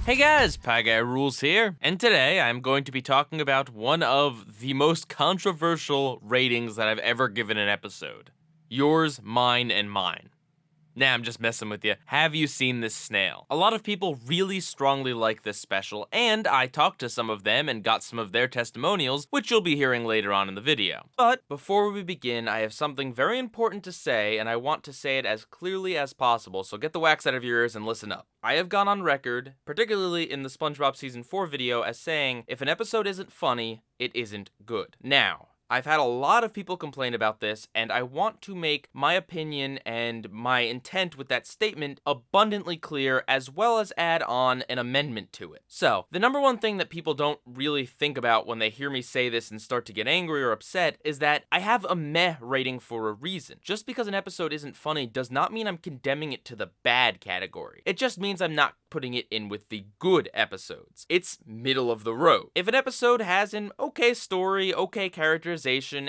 Hey guys, Pie Guy Rules here, and today I'm going to be talking about one of the most controversial ratings that I've ever given an episode. Yours, mine, and mine. Nah, I'm just messing with you. Have you seen this snail? A lot of people really strongly like this special, and I talked to some of them and got some of their testimonials, which you'll be hearing later on in the video. But before we begin, I have something very important to say, and I want to say it as clearly as possible, so get the wax out of your ears and listen up. I have gone on record, particularly in the SpongeBob Season 4 video, as saying, if an episode isn't funny, it isn't good. Now, I've had a lot of people complain about this, and I want to make my opinion and my intent with that statement abundantly clear, as well as add on an amendment to it. So, the number one thing that people don't really think about when they hear me say this and start to get angry or upset is that I have a meh rating for a reason. Just because an episode isn't funny does not mean I'm condemning it to the bad category. It just means I'm not putting it in with the good episodes. It's middle of the road. If an episode has an okay story, okay characterization,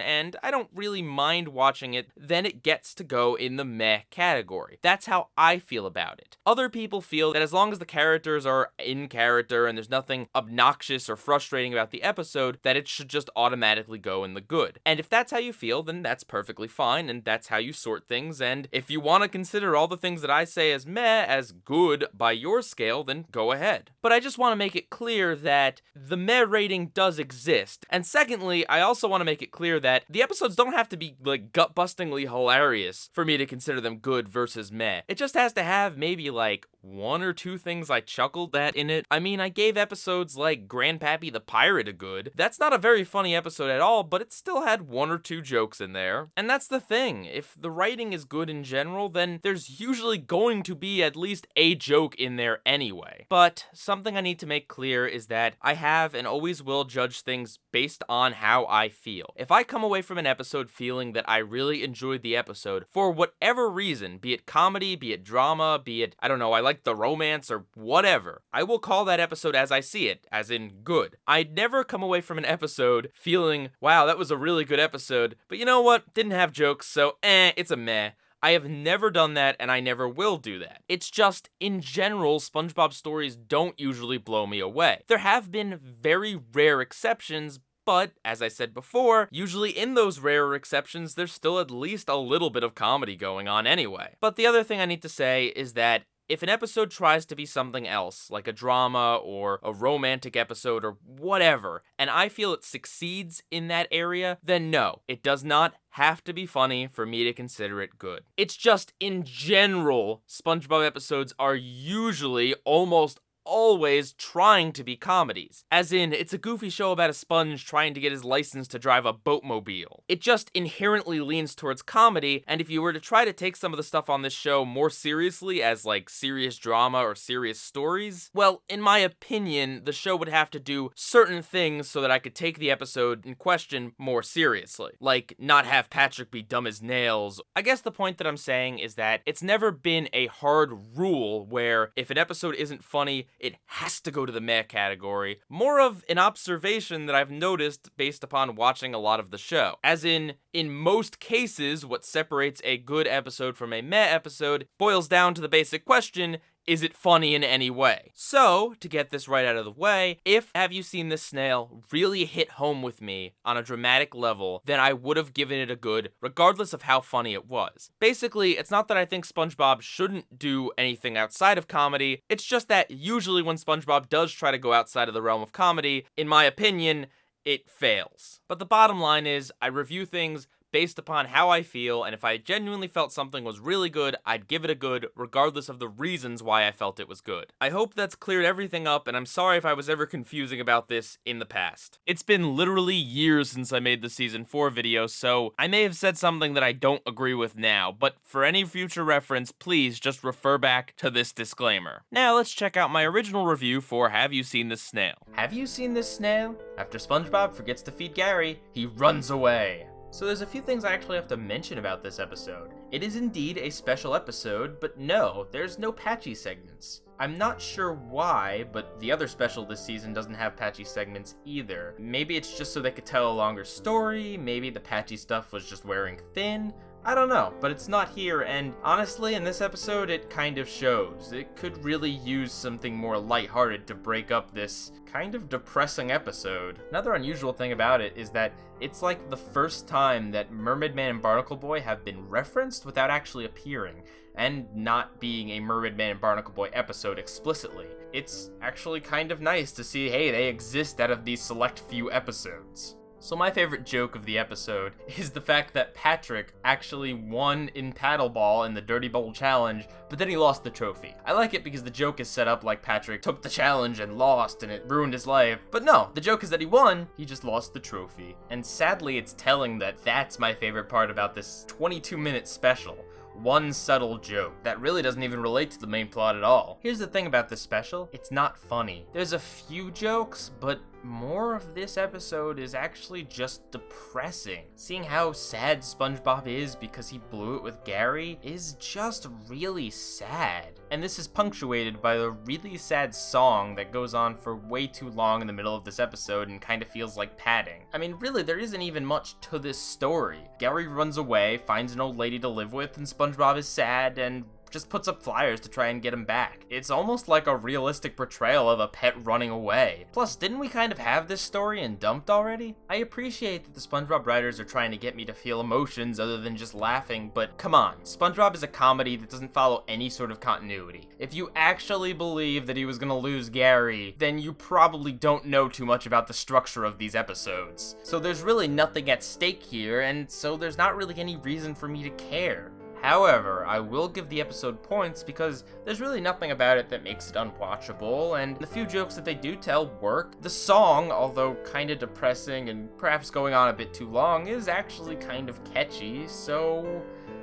and I don't really mind watching it, then it gets to go in the meh category. That's how I feel about it. Other people feel that as long as the characters are in character and there's nothing obnoxious or frustrating about the episode, that it should just automatically go in the good. And if that's how you feel, then that's perfectly fine, and that's how you sort things, and if you want to consider all the things that I say as meh as good by your scale, then go ahead. But I just want to make it clear that the meh rating does exist. And secondly, I also want to make it clear that the episodes don't have to be like gut-bustingly hilarious for me to consider them good versus meh. It just has to have maybe like one or two things I chuckled at in it. I mean, I gave episodes like Grandpappy the Pirate a good. That's not a very funny episode at all, but it still had one or two jokes in there. And that's the thing. If the writing is good in general, then there's usually going to be at least a joke in there anyway. But something I need to make clear is that I have and always will judge things based on how I feel. If I come away from an episode feeling that I really enjoyed the episode for whatever reason, be it comedy, be it drama, be it, I don't know, I like the romance or whatever, I will call that episode as I see it, as in good. I'd never come away from an episode feeling, wow, that was a really good episode, but you know what, didn't have jokes, so it's a meh. I have never done that, and I never will do that. It's just, in general, SpongeBob stories don't usually blow me away. There have been very rare exceptions, but, as I said before, usually in those rarer exceptions, there's still at least a little bit of comedy going on anyway. But the other thing I need to say is that if an episode tries to be something else, like a drama or a romantic episode or whatever, and I feel it succeeds in that area, then no, it does not have to be funny for me to consider it good. It's just, in general, SpongeBob episodes are usually almost always trying to be comedies. As in, it's a goofy show about a sponge trying to get his license to drive a boatmobile. It just inherently leans towards comedy, and if you were to try to take some of the stuff on this show more seriously as like serious drama or serious stories, well, in my opinion, the show would have to do certain things so that I could take the episode in question more seriously. Like, not have Patrick be dumb as nails. I guess the point that I'm saying is that it's never been a hard rule where if an episode isn't funny, it has to go to the meh category. More of an observation that I've noticed based upon watching a lot of the show. As in most cases, what separates a good episode from a meh episode boils down to the basic question, is it funny in any way? So, to get this right out of the way, if Have You Seen This Snail really hit home with me on a dramatic level, then I would have given it a good, regardless of how funny it was. Basically, it's not that I think SpongeBob shouldn't do anything outside of comedy, it's just that usually when SpongeBob does try to go outside of the realm of comedy, in my opinion, it fails. But the bottom line is, I review things based upon how I feel, and if I genuinely felt something was really good, I'd give it a good, regardless of the reasons why I felt it was good. I hope that's cleared everything up, and I'm sorry if I was ever confusing about this in the past. It's been literally years since I made the Season 4 video, so I may have said something that I don't agree with now, but for any future reference, please just refer back to this disclaimer. Now let's check out my original review for Have You Seen This Snail? Have you seen this snail? After SpongeBob forgets to feed Gary, he runs away. So there's a few things I actually have to mention about this episode. It is indeed a special episode, but no, there's no Patchy segments. I'm not sure why, but the other special this season doesn't have patchy segments either. Maybe it's just so they could tell a longer story, maybe the patchy stuff was just wearing thin. I don't know, but it's not here, and honestly, in this episode, it kind of shows. It could really use something more lighthearted to break up this kind of depressing episode. Another unusual thing about it is that it's like the first time that Mermaid Man and Barnacle Boy have been referenced without actually appearing, and not being a Mermaid Man and Barnacle Boy episode explicitly. It's actually kind of nice to see, hey, they exist out of these select few episodes. So my favorite joke of the episode is the fact that Patrick actually won in Paddleball in the Dirty Bowl Challenge, but then he lost the trophy. I like it because the joke is set up like Patrick took the challenge and lost and it ruined his life. But no, the joke is that he won, he just lost the trophy. And sadly, it's telling that that's my favorite part about this 22-minute special. One subtle joke that really doesn't even relate to the main plot at all. Here's the thing about this special, it's not funny. There's a few jokes, but more of this episode is actually just depressing. Seeing how sad SpongeBob is because he blew it with Gary is just really sad. And this is punctuated by the really sad song that goes on for way too long in the middle of this episode and kind of feels like padding. I mean, really, there isn't even much to this story. Gary runs away, finds an old lady to live with, and SpongeBob is sad and just puts up flyers to try and get him back. It's almost like a realistic portrayal of a pet running away. Plus, didn't we kind of have this story in Dumped already? I appreciate that the SpongeBob writers are trying to get me to feel emotions other than just laughing, but come on, SpongeBob is a comedy that doesn't follow any sort of continuity. If you actually believe that he was gonna lose Gary, then you probably don't know too much about the structure of these episodes. So there's really nothing at stake here, and so there's not really any reason for me to care. However, I will give the episode points because there's really nothing about it that makes it unwatchable, and the few jokes that they do tell work. The song, although kinda depressing and perhaps going on a bit too long, is actually kind of catchy, so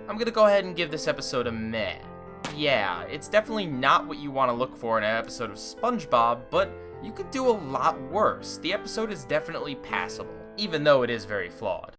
I'm gonna go ahead and give this episode a meh. Yeah, it's definitely not what you want to look for in an episode of SpongeBob, but you could do a lot worse. The episode is definitely passable, even though it is very flawed.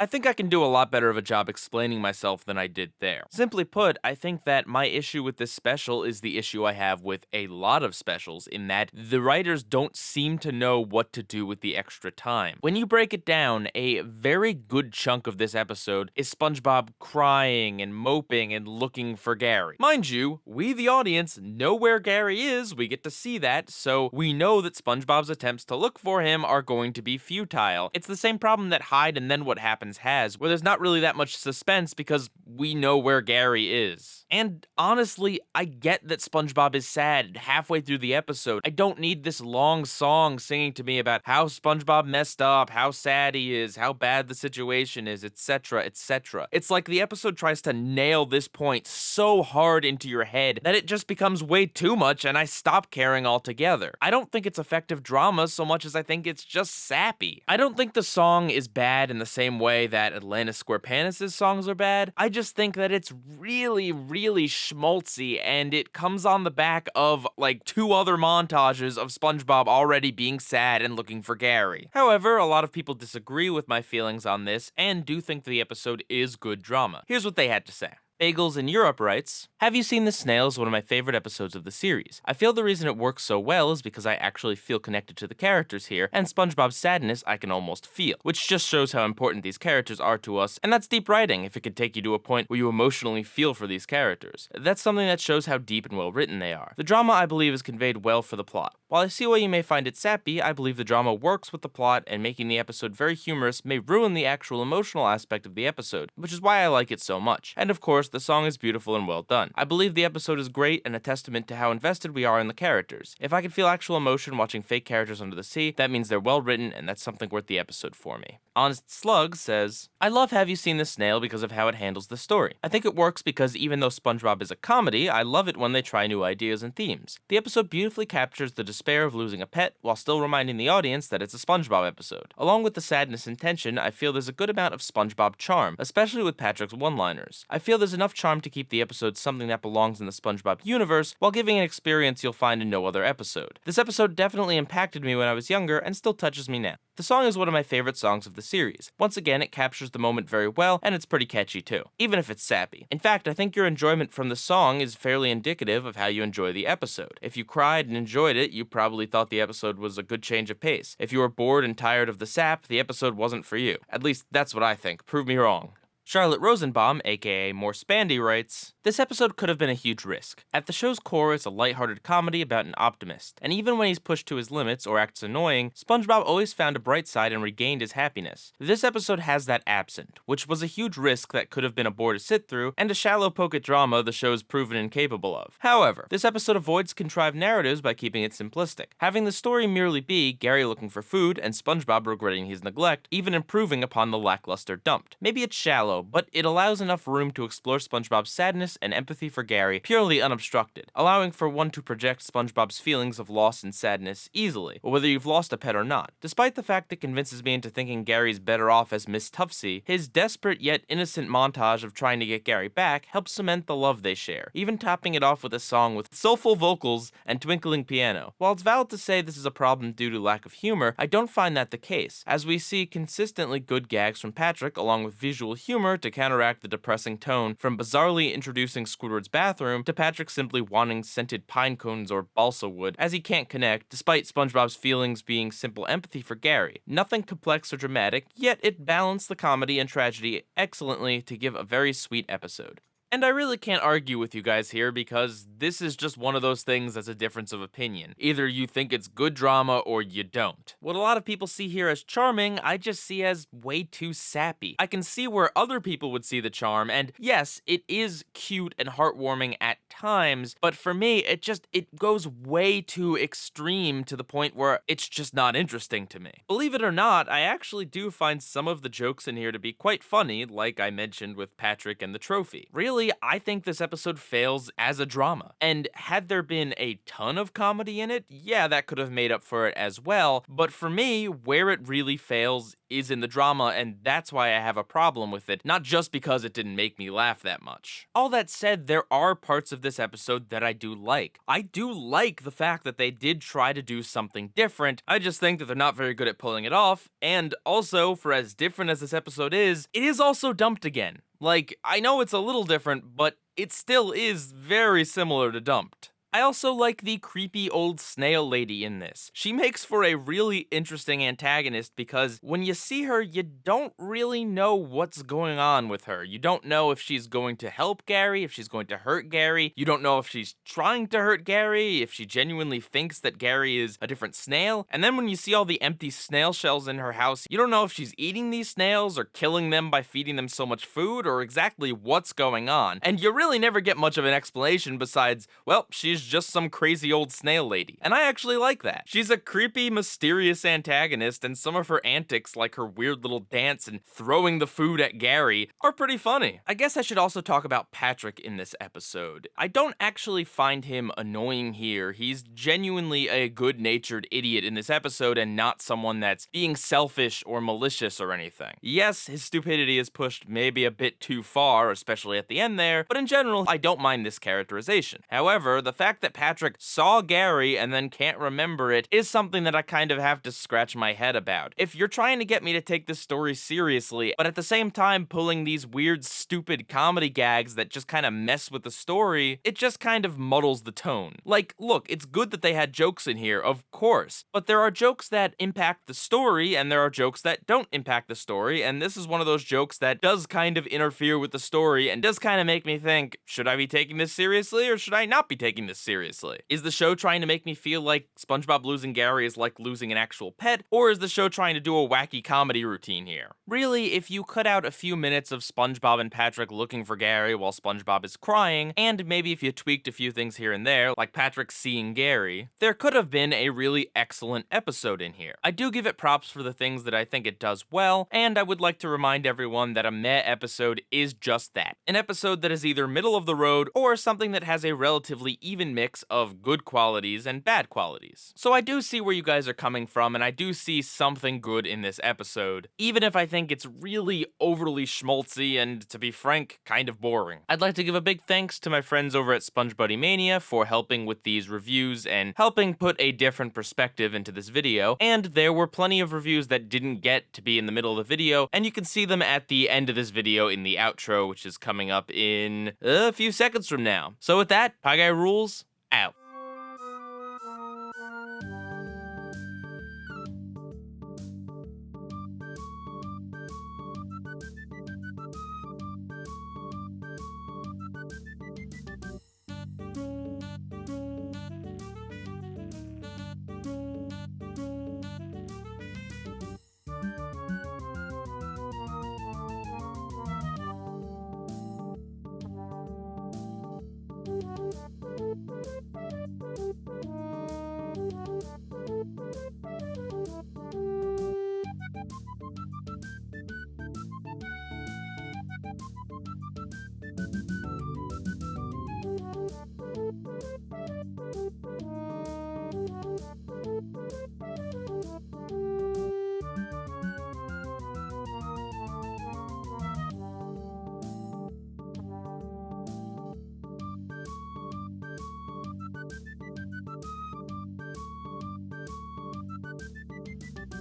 I think I can do a lot better of a job explaining myself than I did there. Simply put, I think that my issue with this special is the issue I have with a lot of specials, in that the writers don't seem to know what to do with the extra time. When you break it down, a very good chunk of this episode is SpongeBob crying and moping and looking for Gary. Mind you, we the audience know where Gary is, we get to see that, so we know that SpongeBob's attempts to look for him are going to be futile. It's the same problem that Hide and Then What Happens has, where there's not really that much suspense because we know where Gary is. And honestly, I get that SpongeBob is sad halfway through the episode. I don't need this long song singing to me about how SpongeBob messed up, how sad he is, how bad the situation is, etc., etc. It's like the episode tries to nail this point so hard into your head that it just becomes way too much and I stop caring altogether. I don't think it's effective drama so much as I think it's just sappy. I don't think the song is bad in the same way that Atlantis Squarepants' songs are bad. I just think that it's really schmaltzy, and it comes on the back of like 2 other montages of SpongeBob already being sad and looking for Gary. However, a lot of people disagree with my feelings on this and do think the episode is good drama. Here's what they had to say. Bagels in Europe writes, "Have You Seen the Snail is one of my favorite episodes of the series. I feel the reason it works so well is because I actually feel connected to the characters here, and SpongeBob's sadness I can almost feel, which just shows how important these characters are to us, and that's deep writing if it could take you to a point where you emotionally feel for these characters. That's something that shows how deep and well written they are. The drama, I believe, is conveyed well for the plot. While I see why you may find it sappy, I believe the drama works with the plot, and making the episode very humorous may ruin the actual emotional aspect of the episode, which is why I like it so much. And of course, the song is beautiful and well done. I believe the episode is great and a testament to how invested we are in the characters. If I can feel actual emotion watching fake characters under the sea, that means they're well written, and that's something worth the episode for me." Honest Slug says, "I love Have You Seen the Snail because of how it handles the story. I think it works because even though SpongeBob is a comedy, I love it when they try new ideas and themes. The episode beautifully captures the despair of losing a pet while still reminding the audience that it's a SpongeBob episode. Along with the sadness and tension, I feel there's a good amount of SpongeBob charm, especially with Patrick's one-liners. I feel there's enough charm to keep the episode something that belongs in the SpongeBob universe, while giving an experience you'll find in no other episode. This episode definitely impacted me when I was younger, and still touches me now. The song is one of my favorite songs of the series. Once again, it captures the moment very well, and it's pretty catchy too, even if it's sappy. In fact, I think your enjoyment from the song is fairly indicative of how you enjoy the episode. If you cried and enjoyed it, you probably thought the episode was a good change of pace. If you were bored and tired of the sap, the episode wasn't for you. At least that's what I think. Prove me wrong. Charlotte Rosenbaum, aka More Spandy, writes, "This episode could have been a huge risk. At the show's core, it's a lighthearted comedy about an optimist, and even when he's pushed to his limits or acts annoying, SpongeBob always found a bright side and regained his happiness. This episode has that absent, which was a huge risk that could have been a bore to sit through, and a shallow poke at drama the show's proven incapable of. However, this episode avoids contrived narratives by keeping it simplistic, having the story merely be Gary looking for food and SpongeBob regretting his neglect, even improving upon the lackluster dumped. Maybe it's shallow, but it allows enough room to explore SpongeBob's sadness and empathy for Gary purely unobstructed, allowing for one to project SpongeBob's feelings of loss and sadness easily, whether you've lost a pet or not. Despite the fact it convinces me into thinking Gary's better off as Miss Tuftsy, his desperate yet innocent montage of trying to get Gary back helps cement the love they share, even topping it off with a song with soulful vocals and twinkling piano. While it's valid to say this is a problem due to lack of humor, I don't find that the case, as we see consistently good gags from Patrick along with visual humor to counteract the depressing tone, from bizarrely introducing Squidward's bathroom to Patrick simply wanting scented pine cones or balsa wood, as he can't connect, despite SpongeBob's feelings being simple empathy for Gary. Nothing complex or dramatic, yet it balanced the comedy and tragedy excellently to give a very sweet episode. And I really can't argue with you guys here, because this is just one of those things that's a difference of opinion. Either you think it's good drama or you don't. What a lot of people see here as charming, I just see as way too sappy. I can see where other people would see the charm, and yes, it is cute and heartwarming at times, but for me, it goes way too extreme to the point where it's just not interesting to me. Believe it or not, I actually do find some of the jokes in here to be quite funny, like I mentioned with Patrick and the trophy. Really, I think this episode fails as a drama. And had there been a ton of comedy in it, yeah, that could have made up for it as well. But for me, where it really fails is in the drama, and that's why I have a problem with it, not just because it didn't make me laugh that much. All that said, there are parts of this episode that I do like. I do like the fact that they did try to do something different. I just think that they're not very good at pulling it off, and also, for as different as this episode is, it is also dumped again. Like, I know it's a little different, but it still is very similar to Dumped. I also like the creepy old snail lady in this. She makes for a really interesting antagonist because when you see her, you don't really know what's going on with her. You don't know if she's going to help Gary, if she's going to hurt Gary. You don't know if she's trying to hurt Gary, if she genuinely thinks that Gary is a different snail. And then when you see all the empty snail shells in her house, you don't know if she's eating these snails or killing them by feeding them so much food, or exactly what's going on. And you really never get much of an explanation besides, well, she's just some crazy old snail lady. And I actually like that. She's a creepy, mysterious antagonist, and some of her antics, like her weird little dance and throwing the food at Gary, are pretty funny. I guess I should also talk about Patrick in this episode. I don't actually find him annoying here. He's genuinely a good-natured idiot in this episode and not someone that's being selfish or malicious or anything. Yes, his stupidity is pushed maybe a bit too far, especially at the end there, but in general, I don't mind this characterization. However, the fact that Patrick saw Gary and then can't remember it is something that I kind of have to scratch my head about. If you're trying to get me to take this story seriously, but at the same time pulling these weird, stupid comedy gags that just kind of mess with the story, it just kind of muddles the tone. Like, look, it's good that they had jokes in here, of course, but there are jokes that impact the story, and there are jokes that don't impact the story, and this is one of those jokes that does kind of interfere with the story and does kind of make me think, should I be taking this seriously or should I not be taking this seriously? Is the show trying to make me feel like SpongeBob losing Gary is like losing an actual pet, or is the show trying to do a wacky comedy routine here? Really, if you cut out a few minutes of SpongeBob and Patrick looking for Gary while SpongeBob is crying, and maybe if you tweaked a few things here and there, like Patrick seeing Gary, there could have been a really excellent episode in here. I do give it props for the things that I think it does well, and I would like to remind everyone that a meh episode is just that. An episode that is either middle of the road or something that has a relatively even even mix of good qualities and bad qualities. So I do see where you guys are coming from, and I do see something good in this episode, even if I think it's really overly schmaltzy and, to be frank, kind of boring. I'd like to give a big thanks to my friends over at SpongeBuddy Mania for helping with these reviews and helping put a different perspective into this video, and there were plenty of reviews that didn't get to be in the middle of the video, and you can see them at the end of this video in the outro, which is coming up in a few seconds from now. So with that, Pie Guy Rules, out.